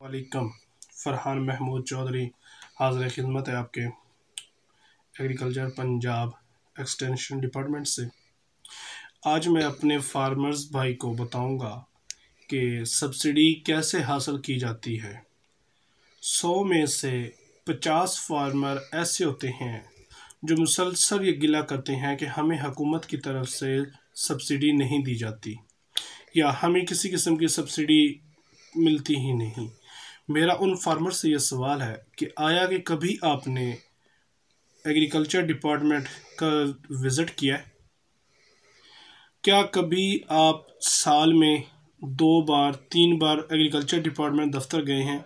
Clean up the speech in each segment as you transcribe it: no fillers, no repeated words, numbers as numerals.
वालेकुम। फरहान महमूद चौधरी हाज़िर खिदमत है आपके एग्रीकल्चर पंजाब एक्सटेंशन डिपार्टमेंट से। आज मैं अपने फार्मर्स भाई को बताऊंगा कि सब्सिडी कैसे हासिल की जाती है। 100 में से 50 फार्मर ऐसे होते हैं जो मुसलसल ये गिला करते हैं कि हमें हुकूमत की तरफ से सब्सिडी नहीं दी जाती या हमें किसी किस्म की सब्सिडी मिलती ही नहीं। मेरा उन फार्मर से ये सवाल है कि आया कि कभी आपने एग्रीकल्चर डिपार्टमेंट का विज़िट किया है? क्या कभी आप साल में 2 बार 3 बार एग्रीकल्चर डिपार्टमेंट दफ्तर गए हैं?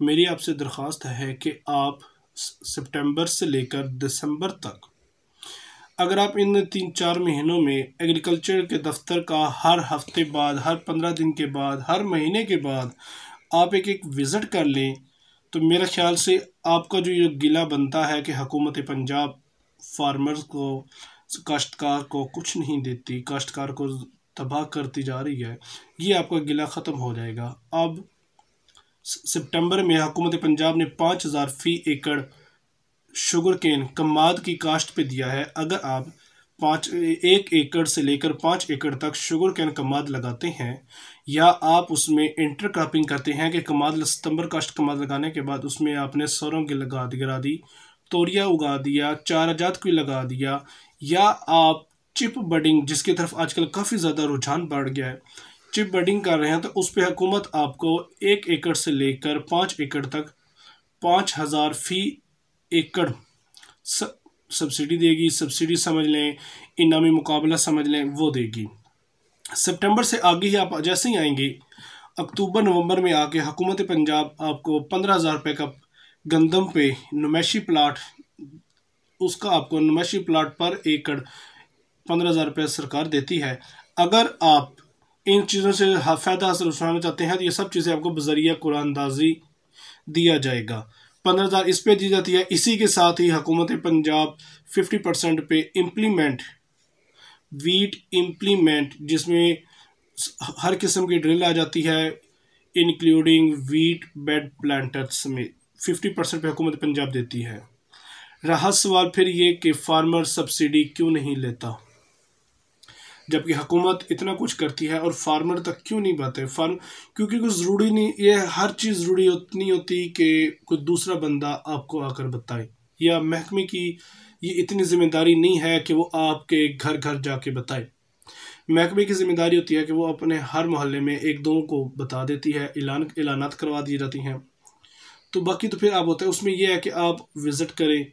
मेरी आपसे दरख्वास्त है कि आप सितंबर से लेकर दिसंबर तक, अगर आप इन 3-4 महीनों में एग्रीकल्चर के दफ्तर का हर हफ्ते बाद, हर 15 दिन के बाद, हर महीने के बाद आप एक विज़िट कर लें तो मेरे ख्याल से आपका जो ये गिला बनता है कि हुकूमत पंजाब फार्मर्स को, काश्तकार को कुछ नहीं देती, काश्तकार को तबाह करती जा रही है, ये आपका गिला ख़त्म हो जाएगा। अब सितंबर में हुकूमत पंजाब ने 5000 फ़ी एकड़ शुगर केन कमाद की काश्त पे दिया है। अगर आप 1 एकड़ से लेकर 5 एकड़ तक शुगर केन कमाद लगाते हैं या आप उसमें इंटर क्रॉपिंग करते हैं कि कमाद सितंबर काश्त कमाद लगाने के बाद उसमें आपने सरों की गिरा दी, तोरिया उगा दिया, चारा जात कोई लगा दिया, या आप चिप बडिंग जिसकी तरफ आजकल काफ़ी ज़्यादा रुझान बढ़ गया है, चिप बडिंग कर रहे हैं, तो उस पर हुकूमत आपको 1 एकड़ से लेकर 5 एकड़ तक 5000 फ़ी एकड़ सब्सिडी देगी। सब्सिडी समझ लें, इनामी मुकाबला समझ लें, वो देगी। सितंबर से आगे ही आप जैसे ही आएंगे, अक्टूबर नवंबर में आके हुकूमत पंजाब आपको 15,000 रुपये का गंदम पे नुमाइशी प्लाट, उसका आपको नुमाइशी प्लाट पर एकड़ 15,000 रुपये सरकार देती है। अगर आप इन चीज़ों से फ़ायदा हासिल उठाना चाहते हैं तो ये सब चीज़ें आपको बज़रिया कुरानदाजी दिया जाएगा। 15,000 इस पे दी जाती है। इसी के साथ ही हुकूमत पंजाब 50% पे इम्प्लीमेंट वीट इम्प्लीमेंट, जिसमें हर किस्म की ड्रिल आ जाती है, इंक्लूडिंग वीट बेड प्लांटर्स में 50% पे हुकूमत पंजाब देती है। रहा सवाल फिर ये कि फार्मर सब्सिडी क्यों नहीं लेता, जबकि हुकूमत इतना कुछ करती है और फार्मर तक क्यों नहीं पाते? क्योंकि कुछ ज़रूरी नहीं, ये हर चीज़ ज़रूरी नहीं होती कि कोई दूसरा बंदा आपको आकर बताए, या महकमे की ये इतनी ज़िम्मेदारी नहीं है कि वो आपके घर घर जाके बताए। महकमे की ज़िम्मेदारी होती है कि वो अपने हर मोहल्ले में 1-2 को बता देती है, ऐलानात करवा दी जाती हैं। तो बाकी तो फिर आप होता है उसमें यह है कि आप विज़िट करें।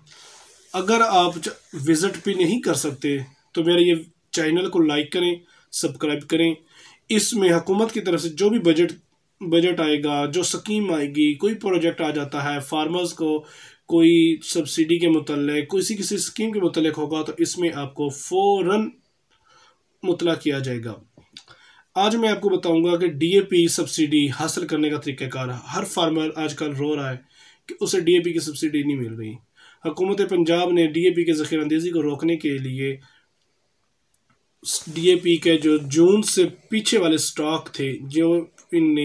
अगर आप विज़िट भी नहीं कर सकते तो मेरा ये चैनल को लाइक करें, सब्सक्राइब करें। इसमें हुकूमत की तरफ से जो भी बजट आएगा, जो स्कीम आएगी, कोई प्रोजेक्ट आ जाता है फार्मर्स को, कोई सब्सिडी के मुतल्लिक, किसी स्कीम के मुतल्लिक होगा, तो इसमें आपको फ़ौरन मुतला किया जाएगा। आज मैं आपको बताऊंगा कि डीएपी सब्सिडी हासिल करने का तरीक़ाकार। हर फार्मर आजकल रो रहा है कि उसे डीएपी की सब्सिडी नहीं मिल रही। हुकूमत पंजाब ने डीएपी के ज़ख़ीरांदाज़ी को रोकने के लिए डीएपी के जो जून से पीछे वाले स्टॉक थे, जो इन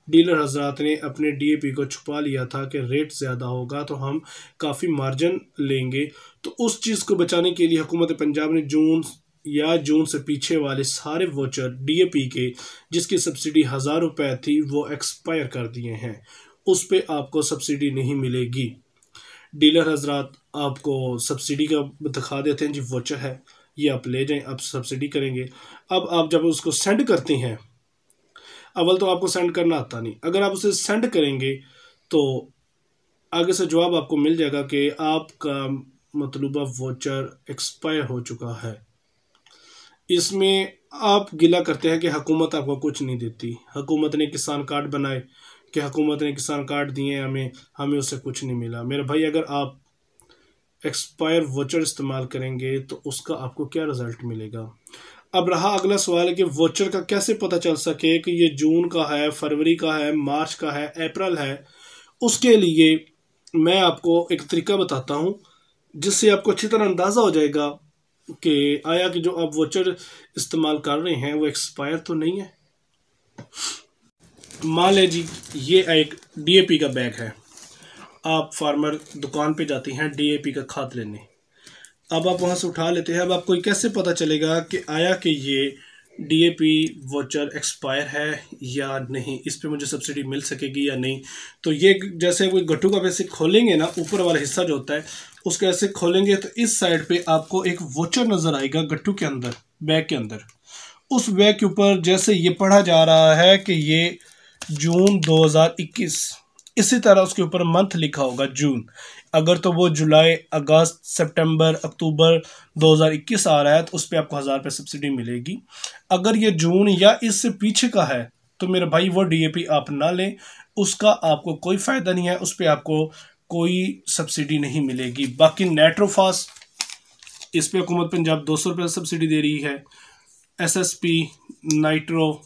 डीलर हजरात ने अपने डीएपी को छुपा लिया था कि रेट ज़्यादा होगा तो हम काफ़ी मार्जिन लेंगे, तो उस चीज़ को बचाने के लिए हुकूमत पंजाब ने जून से पीछे वाले सारे वोचर डीएपी के जिसकी सब्सिडी 1000 रुपये थी वो एक्सपायर कर दिए हैं। उस पर आपको सब्सिडी नहीं मिलेगी। डीलर हजरात आपको सब्सिडी का दिखा देते हैं, जी वोचर है, ये आप ले जाएं, आप सब्सिडी करेंगे। अब आप जब उसको सेंड करते हैं, अव्वल तो आपको सेंड करना आता नहीं, अगर आप उसे सेंड करेंगे तो आगे से जवाब आपको मिल जाएगा कि आपका मतलूबा वोचर एक्सपायर हो चुका है। इसमें आप गिला करते हैं कि हुकूमत आपको कुछ नहीं देती, हुकूमत ने किसान कार्ड बनाए कि हुकूमत ने किसान कार्ड दिए हमें उससे कुछ नहीं मिला। मेरे भाई, अगर आप एक्सपायर वोचर इस्तेमाल करेंगे तो उसका आपको क्या रिज़ल्ट मिलेगा? अब रहा अगला सवाल है कि वोचर का कैसे पता चल सके कि ये जून का है, फरवरी का है, मार्च का है, अप्रैल है। उसके लिए मैं आपको एक तरीका बताता हूँ जिससे आपको अच्छी तरह अंदाज़ा हो जाएगा कि आया कि जो आप वोचर इस्तेमाल कर रहे हैं वो एक्सपायर तो नहीं है। मान लीजिए ये एक डीएपी का बैग है। आप फार्मर दुकान पे जाती हैं डीएपी का खाद लेने। अब आप वहाँ से उठा लेते हैं। अब आपको कैसे पता चलेगा कि आया कि ये डीएपी वाउचर एक्सपायर है या नहीं, इस पे मुझे सब्सिडी मिल सकेगी या नहीं। तो ये जैसे कोई गट्टू का वैसे खोलेंगे ना, ऊपर वाला हिस्सा जो होता है उसको ऐसे खोलेंगे तो इस साइड पे आपको एक वाउचर नज़र आएगा गट्टू के अंदर, बैग के अंदर। उस बैग के ऊपर जैसे ये पढ़ा जा रहा है कि ये जून 2021, इसी तरह उसके ऊपर मंथ लिखा होगा जून। अगर तो वो जुलाई, अगस्त, सितंबर, अक्टूबर 2021 आ रहा है तो उस पर आपको 1000 रुपये सब्सिडी मिलेगी। अगर ये जून या इससे पीछे का है तो मेरे भाई वो डीएपी आप ना लें, उसका आपको कोई फ़ायदा नहीं है, उस पर आपको कोई सब्सिडी नहीं मिलेगी। बाकी नाइट्रोफास, इस पर हुकूमत पंजाब 200 रुपये सब्सिडी दे रही है। एसएसपी, नाइट्रो,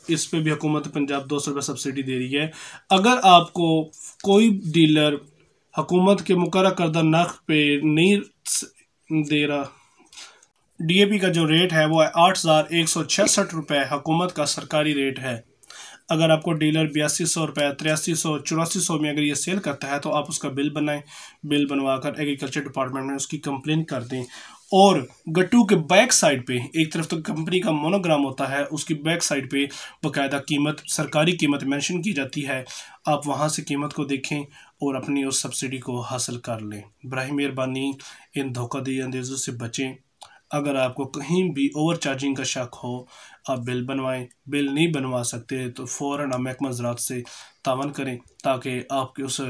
इस पे भी हुकूमत पंजाब 200 रुपये सब्सिडी दे रही है। अगर आपको कोई डीलर हुकूमत के मुकर्रर करदा नर्ख पे नहीं दे रहा, डीएपी का जो रेट है वो है 8166 रुपये हुकूमत का सरकारी रेट है। अगर आपको डीलर 8200 रुपये, 8300, 8400 में अगर ये सेल करता है तो आप उसका बिल बनाएं। बिल बनवाकर एग्रीकल्चर डिपार्टमेंट में उसकी कंप्लेन कर दें। और गट्टू के बैक साइड पे एक तरफ तो कंपनी का मोनोग्राम होता है, उसकी बैक साइड पे बाकायदा कीमत, सरकारी कीमत मेंशन की जाती है। आप वहां से कीमत को देखें और अपनी उस सब्सिडी को हासिल कर लें। बराए मेहरबानी इन धोखाधड़ी अंदेज़ों से बचें। अगर आपको कहीं भी ओवर चार्जिंग का शक हो, आप बिल बनवाएं। बिल नहीं बनवा सकते तो फ़ौरन आप महकमा ज़राअत से तावन करें ताकि आपकी उस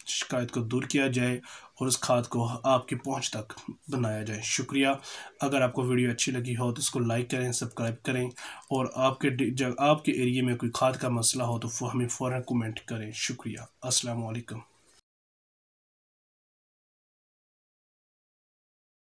शिकायत को दूर किया जाए और उस खाद को आपकी पहुंच तक बनाया जाए। शुक्रिया। अगर आपको वीडियो अच्छी लगी हो तो इसको लाइक करें, सब्सक्राइब करें, और आपके एरिया में कोई खाद का मसला हो तो हमें फ़ौरन कमेंट करें। शुक्रिया। अस्सलाम वालेकुम।